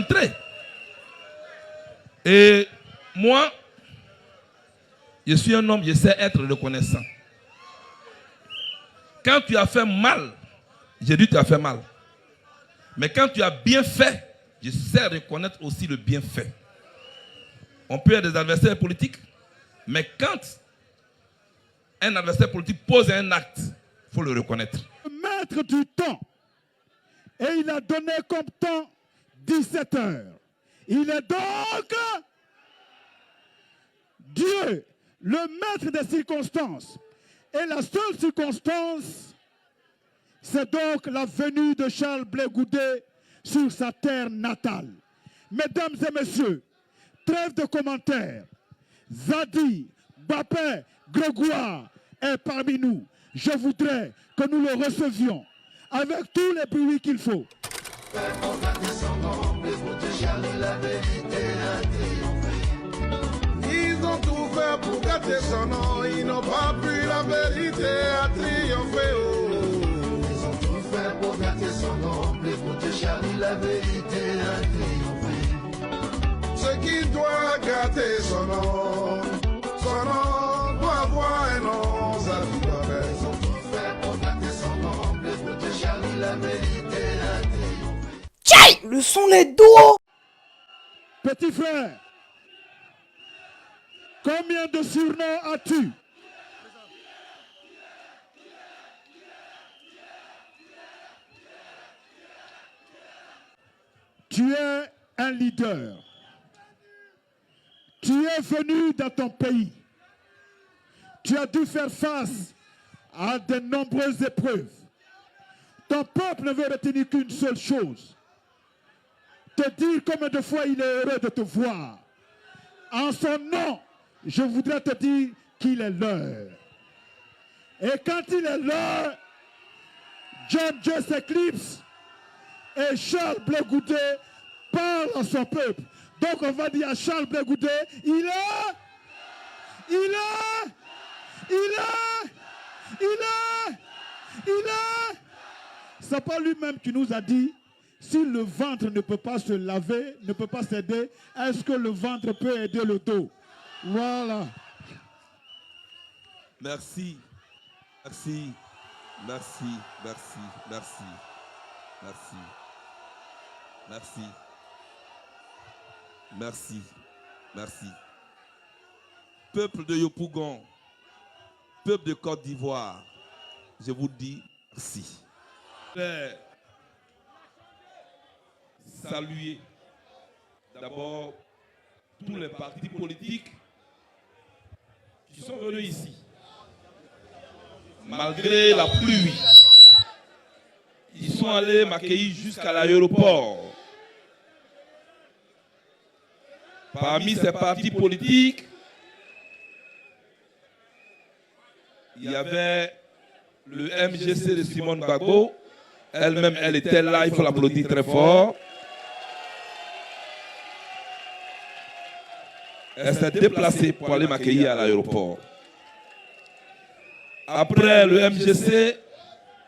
Entrée. Et moi, je suis un homme, je sais être reconnaissant. Quand tu as fait mal, j'ai dit tu as fait mal. Mais quand tu as bien fait, je sais reconnaître aussi le bienfait. On peut être des adversaires politiques, mais quand un adversaire politique pose un acte, il faut le reconnaître. Maître du temps, et il a donné comme temps 17 heures. Il est donc Dieu, le maître des circonstances. Et la seule circonstance, c'est donc la venue de Charles Blé Goudé sur sa terre natale. Mesdames et messieurs, trêve de commentaires. Zadi, Bapé, Grégoire est parmi nous. Je voudrais que nous le recevions avec tous les bruits qu'il faut. Ils ont tout fait pour gâter son nom, ils n'ont pas pu, la vérité a triomphé. Ils ont tout fait pour gâter son nom, les bouts Charlie, la vérité a triomphé. Ce qui doit gâter son nom doit avoir un nom, ça doit faire. Ils ont tout fait pour gâter son nom, les bouts Charlie, la vérité a triomphé. Tchai, le son les dos. Petit frère, combien de surnoms as-tu? Tu es un leader. Tu es venu dans ton pays. Tu as dû faire face à de nombreuses épreuves. Ton peuple ne veut retenir qu'une seule chose. Te dire combien de fois il est heureux de te voir. En son nom, je voudrais te dire qu'il est l'heure. Et quand il est l'heure, John Joe s'éclipse et Charles Blé Goudé parle à son peuple. Donc on va dire à Charles Blé Goudé, il est. C'est pas lui-même qui nous a dit, si le ventre ne peut pas se laver, ne peut pas s'aider, est-ce que le ventre peut aider le dos? Voilà. Merci. Merci. Merci. Merci. Merci. Merci. Merci. Merci. Merci. Peuple de Yopougon, peuple de Côte d'Ivoire, je vous dis merci. Je vais saluer d'abord tous les partis politiques qui sont venus ici. Malgré la pluie, ils sont allés m'accueillir jusqu'à l'aéroport. Parmi ces partis politiques, il y avait le MGC de Simone Gbagbo. Elle-même, elle était là, il faut l'applaudir très fort. Elle s'est déplacée pour aller m'accueillir à l'aéroport. Après le MGC,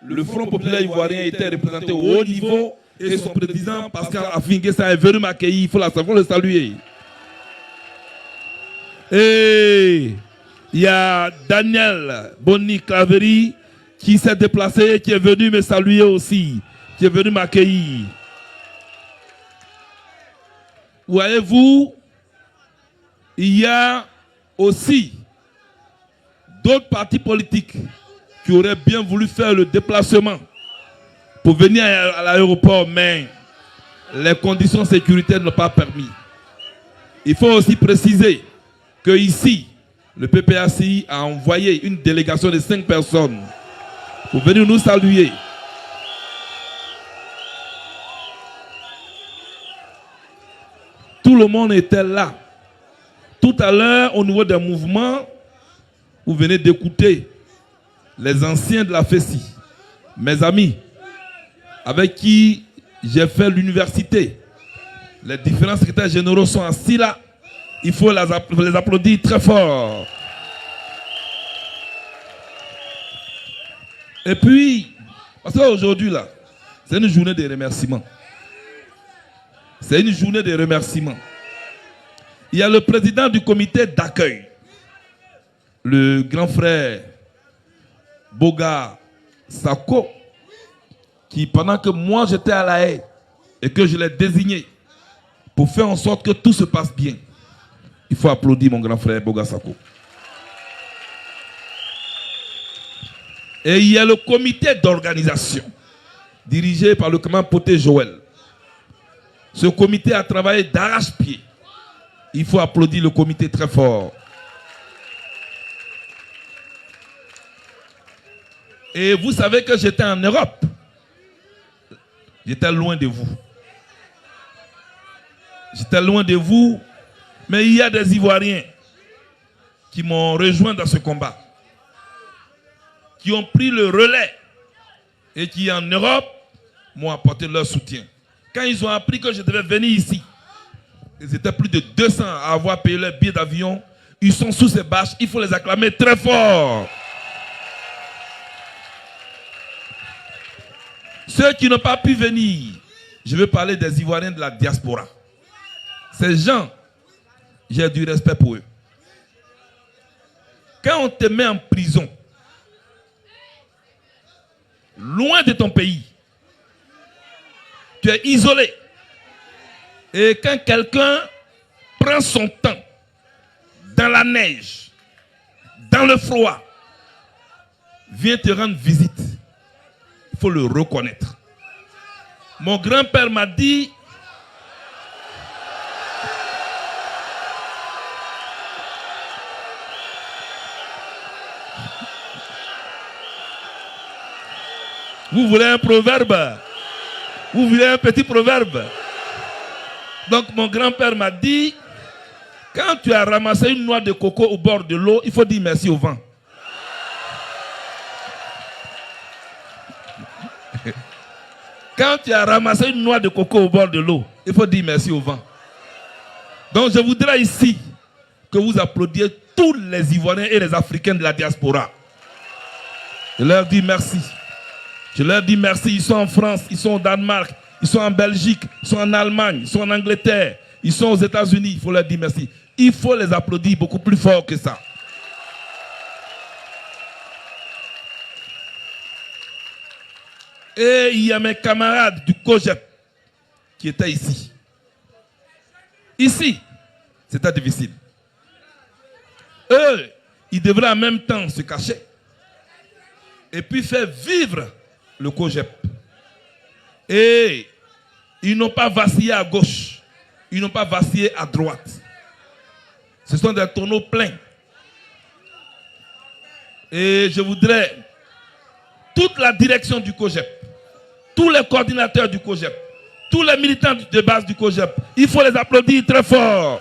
le Front populaire ivoirien était représenté au haut niveau et son président Pascal Affi-N'Guessan est venu m'accueillir, il faut le saluer. Et il y a Daniel Boni Claveri qui s'est déplacé, qui est venu me saluer aussi, qui est venu m'accueillir. Voyez-vous, il y a aussi d'autres partis politiques qui auraient bien voulu faire le déplacement pour venir à l'aéroport, mais les conditions sécuritaires n'ont pas permis. Il faut aussi préciser que ici, le PPACI a envoyé une délégation de 5 personnes pour venir nous saluer. Tout le monde était là. Tout à l'heure, au niveau des mouvements, vous venez d'écouter les anciens de la FESI, mes amis, avec qui j'ai fait l'université. Les différents secrétaires généraux sont assis là. Il faut les applaudir très fort. Et puis, parce qu'aujourd'hui là, c'est une journée de remerciements. C'est une journée de remerciement. Il y a le président du comité d'accueil, le grand frère Boga Sako, qui pendant que moi j'étais à La Haye et que je l'ai désigné pour faire en sorte que tout se passe bien, il faut applaudir mon grand frère Boga Sako. Et il y a le comité d'organisation, dirigé par le commandant Poté Joël. Ce comité a travaillé d'arrache-pied. Il faut applaudir le comité très fort. Et vous savez que j'étais en Europe. J'étais loin de vous. J'étais loin de vous, mais il y a des Ivoiriens qui m'ont rejoint dans ce combat, qui ont pris le relais et qui en Europe m'ont apporté leur soutien. Quand ils ont appris que je devais venir ici, ils étaient plus de 200 à avoir payé leur billet d'avion. Ils sont sous ces bâches, il faut les acclamer très fort. Ceux qui n'ont pas pu venir, je veux parler des Ivoiriens de la diaspora. Ces gens, j'ai du respect pour eux. Quand on te met en prison, loin de ton pays, tu es isolé. Et quand quelqu'un prend son temps dans la neige, dans le froid, vient te rendre visite, il faut le reconnaître. Mon grand-père m'a dit, vous voulez un proverbe? Vous voulez un petit proverbe? Donc mon grand-père m'a dit, quand tu as ramassé une noix de coco au bord de l'eau, il faut dire merci au vent. Quand tu as ramassé une noix de coco au bord de l'eau, il faut dire merci au vent. Donc je voudrais ici que vous applaudiez tous les Ivoiriens et les Africains de la diaspora. Je leur dis merci. Je leur dis merci. Ils sont en France, ils sont au Danemark, ils sont en Belgique, ils sont en Allemagne, ils sont en Angleterre, ils sont aux États-Unis. Il faut leur dire merci. Il faut les applaudir beaucoup plus fort que ça. Et il y a mes camarades du COGEP qui étaient ici. Ici, c'était difficile. Eux, ils devraient en même temps se cacher et puis faire vivre le COGEP. Et ils n'ont pas vacillé à gauche, ils n'ont pas vacillé à droite. Ce sont des tonneaux pleins. Et je voudrais, toute la direction du COGEP, tous les coordinateurs du COGEP, tous les militants de base du COGEP, il faut les applaudir très fort.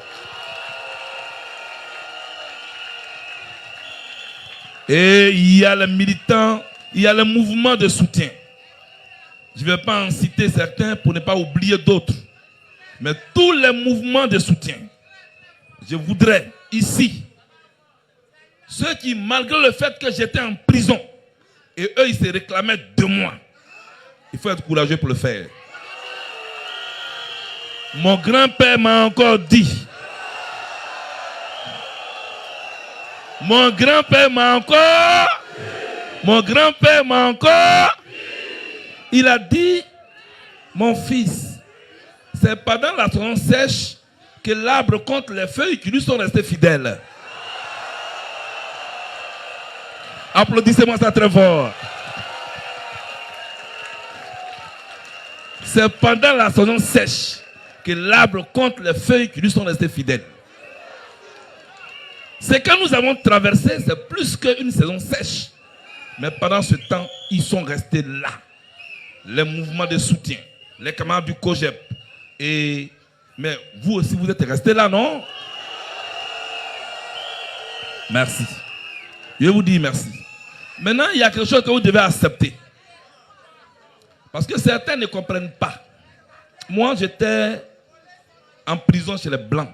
Et il y a les militants, il y a le mouvement de soutien. Je ne vais pas en citer certains pour ne pas oublier d'autres. Mais tous les mouvements de soutien, je voudrais ici, ceux qui, malgré le fait que j'étais en prison, et eux, ils se réclamaient de moi, il faut être courageux pour le faire. Mon grand-père m'a encore dit, mon grand-père m'a encore, il a dit, mon fils, c'est pendant la saison sèche que l'arbre compte les feuilles qui lui sont restées fidèles. Applaudissez-moi ça très fort. C'est pendant la saison sèche que l'arbre compte les feuilles qui lui sont restées fidèles. Ce que nous avons traversé, c'est plus qu'une saison sèche. Mais pendant ce temps, ils sont restés là. Les mouvements de soutien, les camarades du COGEP. Mais vous aussi, vous êtes restés là, non? Merci. Je vous dis merci. Maintenant, il y a quelque chose que vous devez accepter. Parce que certains ne comprennent pas. Moi, j'étais en prison chez les Blancs.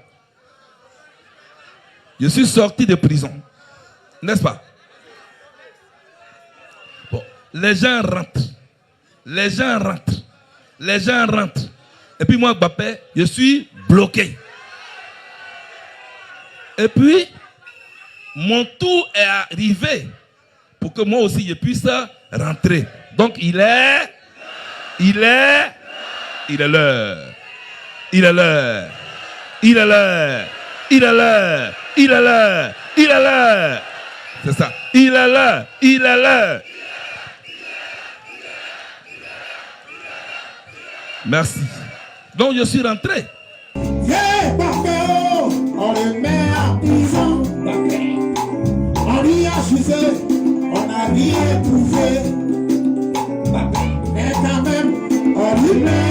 Je suis sorti de prison. N'est-ce pas? Bon, les gens rentrent. Les gens rentrent. Les gens rentrent. Et puis moi, Mbappé, je suis bloqué. Et puis, mon tour est arrivé pour que moi aussi je puisse rentrer. Donc il est l'heure. Il est l'heure. Il est l'heure. Il est l'heure. Il est l'heure. Il est l'heure. Il est l'heure. C'est ça. Il est l'heure. Il est l'heure. Merci. Donc je suis rentré. Yeah, Mbappé, on le met à prison. On lui a jugé, on n'a rien prouvé. Mais quand même, on lui met